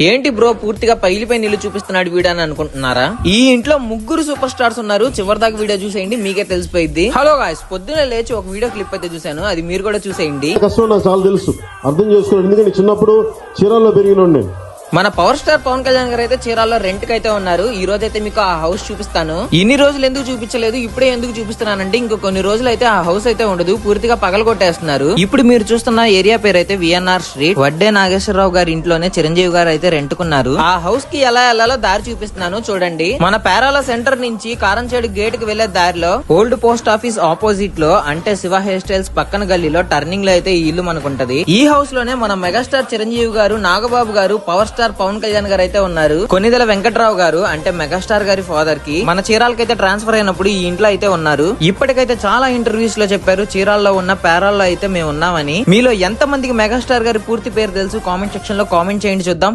ఏంటి బ్రో పూర్తిగా పగిలిపోయి నీళ్లు చూపిస్తున్నాడు వీడియో అని అనుకుంటున్నారా? ఈ ఇంట్లో ముగ్గురు సూపర్ స్టార్స్ ఉన్నారు. చివరిదాకా వీడియో చూసేయండి, మీకే తెలిసిపోయింది. హలో గాయ్స్, పొద్దున్నే లేచి ఒక వీడియో క్లిప్ అయితే చూసాను, అది మీరు కూడా చూసేయండి. కష్టం నాకు చాలా తెలుసు, అర్థం చేసుకోండి. ఎందుకంటే చిన్నప్పుడు చీరాల్లో పెరిగిన నేను. మన పవర్ స్టార్ పవన్ కళ్యాణ్ గారు అయితే చీరాల్లో రెంట్ కి అయితే ఉన్నారు. ఈ రోజు అయితే మీకు ఆ హౌస్ చూపిస్తాను. ఇన్ని రోజులు ఎందుకు చూపించలేదు, ఇప్పుడే ఎందుకు చూపిస్తున్నానంటే ఇంకో కొన్ని రోజులు అయితే ఆ హౌస్ అయితే ఉండదు, పూర్తిగా పగలగొట్టేస్తున్నారు. ఇప్పుడు మీరు చూస్తున్న ఏరియా పేరు అయితే విఎన్ఆర్ స్ట్రీట్. వడ్డే నాగేశ్వరరావు గారి ఇంట్లోనే చిరంజీవి గారు అయితే రెంట్ కున్నారు. ఆ హౌస్ కి ఎలా వెళ్ళాలో దారి చూపిస్తున్నాను చూడండి. మన పేరాల సెంటర్ నుంచి కారంచేడు గేట్ కి వెళ్లే దారిలో ఓల్డ్ పోస్ట్ ఆఫీస్ ఆపోజిట్ లో, అంటే శివ హెయిర్ స్టైల్స్ పక్కన గల్లీలో టర్నింగ్ లో అయితే ఈ ఇల్లు మనకుంటది. ఈ హౌస్ లోనే మన మెగాస్టార్ చిరంజీవి గారు, నాగబాబు గారు, పవర్ స్టార్ పవన్ కళ్యాణ్ గారు అయితే ఉన్నారు. కొనిదెల వెంకట్రావు గారు అంటే మెగాస్టార్ గారి ఫాదర్ కి మన చీరాలకైతే ట్రాన్స్ఫర్ అయినప్పుడు ఈ ఇంట్లో అయితే ఉన్నారు. ఇప్పటికైతే చాలా ఇంటర్వ్యూస్ లో చెప్పారు చీరాల్లో ఉన్న పేరాల్లో అయితే మేము ఉన్నామని. మీలో ఎంత మందికి మెగాస్టార్ గారి పూర్తి పేరు తెలుసు? కామెంట్ సెక్షన్ లో కామెంట్ చేయండి చూద్దాం.